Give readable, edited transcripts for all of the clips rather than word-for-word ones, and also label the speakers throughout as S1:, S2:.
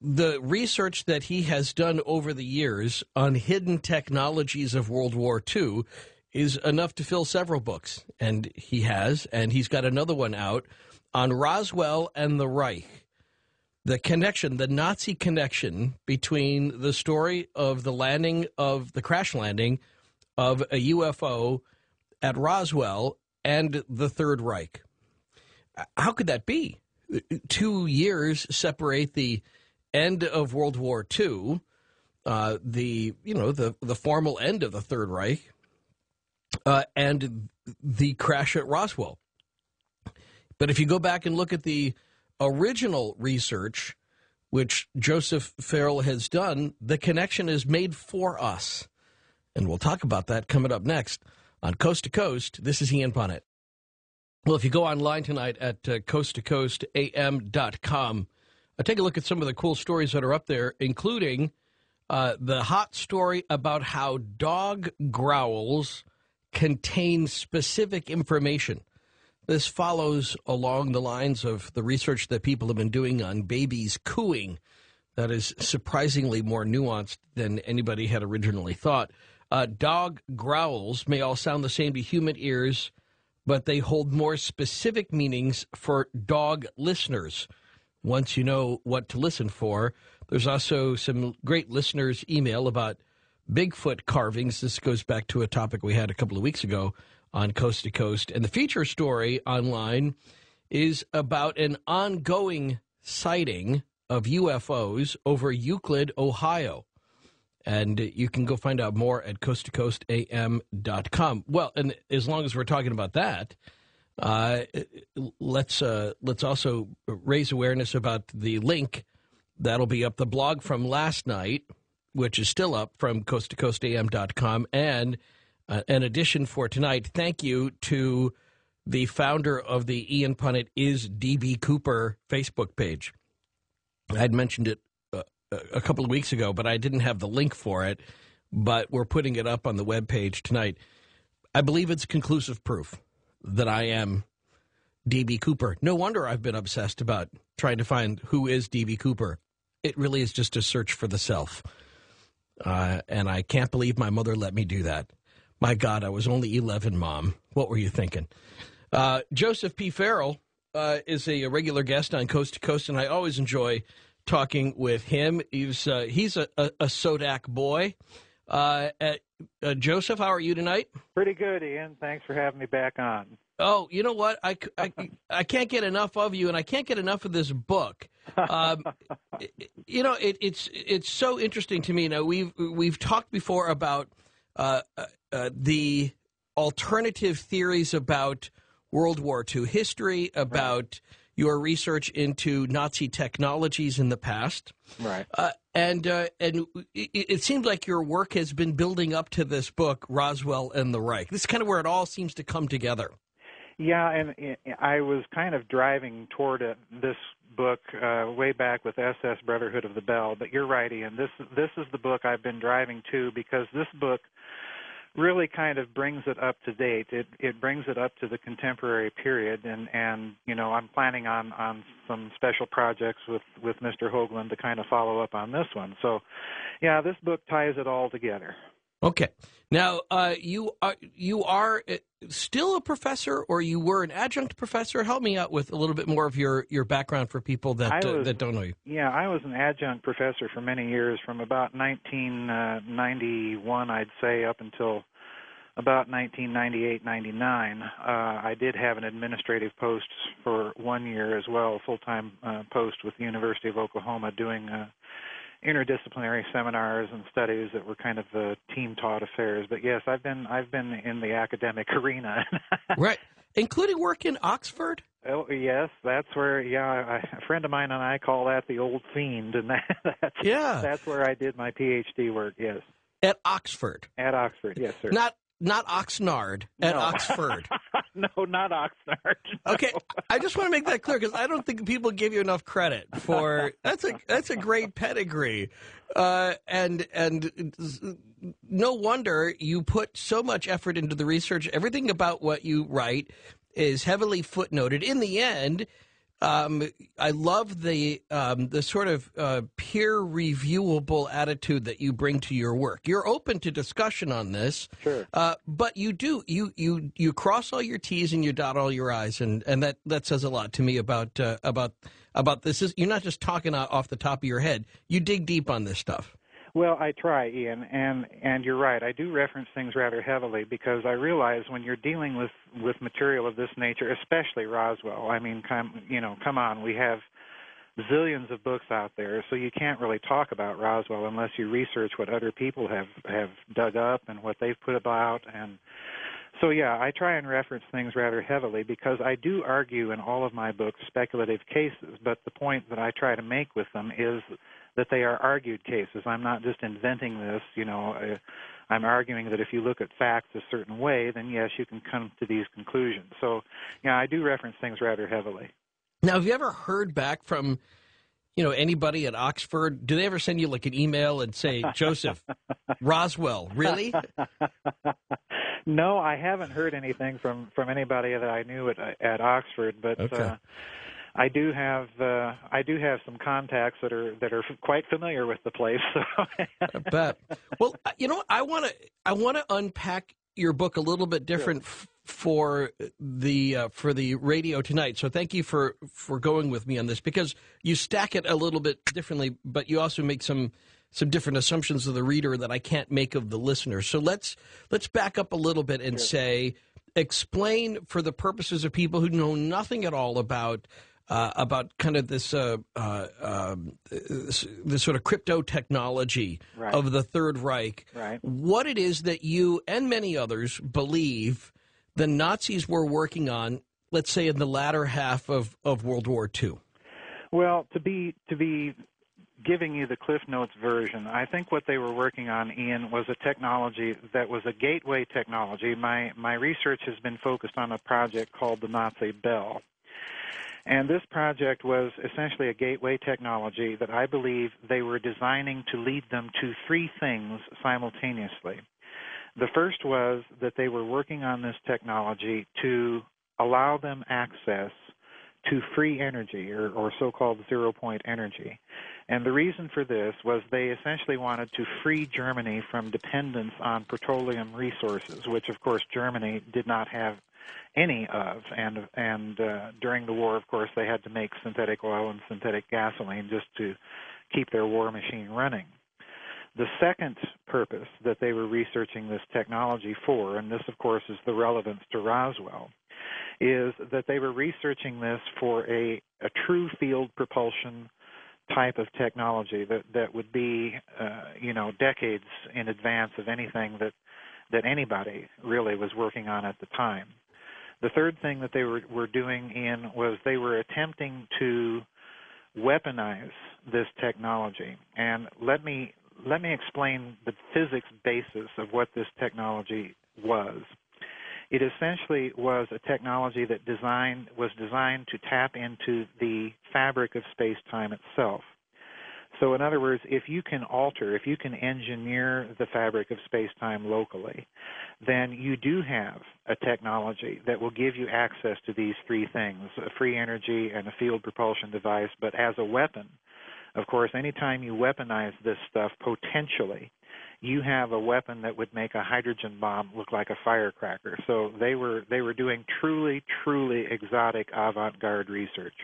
S1: The research that he has done over the years on hidden technologies of World War II is enough to fill several books, and he's got another one out on Roswell and the Reich. The Nazi connection between the story of the crash landing of a UFO at Roswell and the Third Reich. How could that be? 2 years separate the end of World War II, the formal end of the Third Reich, and the crash at Roswell. But if you go back and look at the original research, which Joseph Farrell has done, the connection is made for us. And we'll talk about that coming up next on Coast to Coast. This is Ian Punnett. Well, if you go online tonight at coasttocoastam.com, take a look at some of the cool stories that are up there, including the hot story about how dog growls contain specific information. This follows along the lines of the research that people have been doing on babies cooing. That is surprisingly more nuanced than anybody had originally thought. Dog growls may all sound the same to human ears, but they hold more specific meanings for dog listeners. Once you know what to listen for, there's also some great listeners' email about Bigfoot carvings. This goes back to a topic we had a couple of weeks ago on Coast to Coast. And the feature story online is about an ongoing sighting of UFOs over Euclid, Ohio. And you can go find out more at coasttocoastam.com. Well, and as long as we're talking about that, let's also raise awareness about the link that'll be up, the blog from last night, which is still up from coasttocoastam.com, and an edition for tonight. Thank you to the founder of the Ian Punnett is D.B. Cooper Facebook page. I'd mentioned it a couple of weeks ago, but I didn't have the link for it, but we're putting it up on the webpage tonight. I believe it's conclusive proof that I am D.B. Cooper. No wonder I've been obsessed about trying to find who is D.B. Cooper. It really is just a search for the self. And I can't believe my mother let me do that. My God, I was only 11, Mom. What were you thinking? Joseph P. Farrell is a regular guest on Coast to Coast, and I always enjoy talking with him. He's a Sodak boy. Joseph, how are you tonight?
S2: Pretty good, Ian. Thanks for having me back on.
S1: Oh, you know what? I can't get enough of you, and I can't get enough of this book. It's so interesting to me. Now, we've talked before about the alternative theories about World War II history, about your research into Nazi technologies in the past.
S2: Right.
S1: And it seems like your work has been building up to this book, Roswell and the Reich. This is kind of where it all seems to come together.
S2: Yeah, and I was kind of driving toward this book way back with SS Brotherhood of the Bell, but you're right, Ian. This is the book I've been driving to, because this book really kind of brings it up to date. It brings it up to the contemporary period, and you know, I'm planning on some special projects with Mr. Hoagland to kind of follow up on this one. So, yeah, this book ties it all together.
S1: Okay. Now, you are still a professor, or you were an adjunct professor? Help me out with a little bit more of your background for people that don't know you. Yeah,
S2: I was an adjunct professor for many years, from about 1991, I'd say, up until about 1998, 99. I did have an administrative post for 1 year as well, a full-time post with the University of Oklahoma, doing interdisciplinary seminars and studies that were kind of team-taught affairs. But yes, I've been in the academic arena.
S1: Right, including work in Oxford?
S2: Oh, yes, that's where, a friend of mine and I call that the old fiend, and that's where I did my PhD work, yes.
S1: At Oxford? At
S2: Oxford, yes, sir.
S1: Not Oxnard, at Oxford.
S2: No, not Oxnard. No.
S1: Okay, I just want to make that clear, because I don't think people give you enough credit for that's a great pedigree, and no wonder you put so much effort into the research. Everything about what you write is heavily footnoted. In the end, I love the sort of peer reviewable attitude that you bring to your work. You're open to discussion on this,
S2: Sure.
S1: but you cross all your T's and you dot all your I's, and that says a lot to me about this. You're not just talking off the top of your head. You dig deep on this stuff.
S2: Well, I try, Ian, and you're right. I do reference things rather heavily because I realize when you're dealing with material of this nature, especially Roswell. I mean, come on, we have zillions of books out there, so you can't really talk about Roswell unless you research what other people have dug up and what they've put about. And so, yeah, I try and reference things rather heavily because I do argue in all of my books speculative cases, but the point that I try to make with them is that they are argued cases. I'm not just inventing this, I'm arguing that if you look at facts a certain way, then yes, you can come to these conclusions. So, yeah, I do reference things rather heavily.
S1: Now, have you ever heard back from, anybody at Oxford? Do they ever send you like an email and say, Joseph, Roswell, really?
S2: No, I haven't heard anything from anybody that I knew at Oxford, but
S1: okay.
S2: I do have some contacts that are quite familiar with the place. So.
S1: I bet. Well, I want to unpack your book a little bit different for the radio tonight. So thank you for going with me on this because you stack it a little bit differently, but you also make some different assumptions of the reader that I can't make of the listener. So let's back up a little bit and say, explain for the purposes of people who know nothing at all about kind of this this sort of crypto technology of the Third Reich, what it is that you and many others believe the Nazis were working on, let's say, in the latter half of World War II.
S2: Well, to be giving you the Cliff Notes version, I think what they were working on, Ian, was a technology that was a gateway technology. My research has been focused on a project called the Nazi Bell. And this project was essentially a gateway technology that I believe they were designing to lead them to three things simultaneously. The first was that they were working on this technology to allow them access to free energy or so-called zero-point energy. And the reason for this was they essentially wanted to free Germany from dependence on petroleum resources, which, of course, Germany did not have any of, and during the war, of course, they had to make synthetic oil and synthetic gasoline just to keep their war machine running. The second purpose that they were researching this technology for, and this, of course, is the relevance to Roswell, is that they were researching this for a true field propulsion type of technology that would be, decades in advance of anything that anybody really was working on at the time. The third thing that they were doing was they were attempting to weaponize this technology. And let me explain the physics basis of what this technology was. It essentially was a technology that was designed to tap into the fabric of space-time itself. So in other words, if you can engineer the fabric of space-time locally, then you do have a technology that will give you access to these three things, a free energy and a field propulsion device. But as a weapon, of course, anytime you weaponize this stuff potentially, you have a weapon that would make a hydrogen bomb look like a firecracker. So they were doing truly, truly exotic avant-garde research.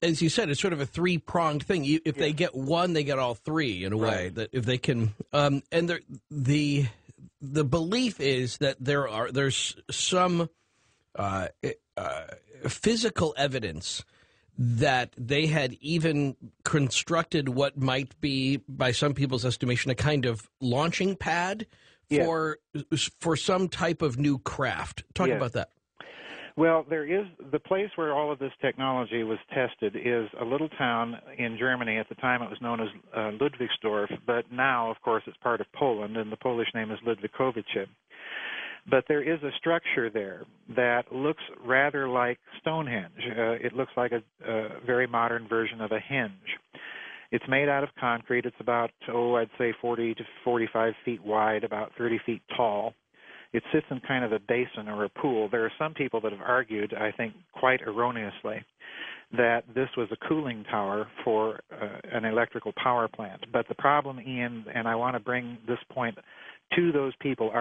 S1: As you said, it's sort of a three-pronged thing. If they get one, they get all three in a way. That if they can, and the belief is that there's some physical evidence that they had even constructed what might be, by some people's estimation, a kind of launching pad for some type of new craft. Talk about that.
S2: Well, there is the place where all of this technology was tested is a little town in Germany. At the time, it was known as Ludwigsdorf, but now, of course, it's part of Poland, and the Polish name is Ludwikowice. But there is a structure there that looks rather like Stonehenge. It looks like a very modern version of a henge. It's made out of concrete. It's about, I'd say 40 to 45 feet wide, about 30 feet tall. it sits in kind of a basin or a pool. There are some people that have argued, I think quite erroneously, that this was a cooling tower for an electrical power plant. But the problem, Ian, and I want to bring this point to those people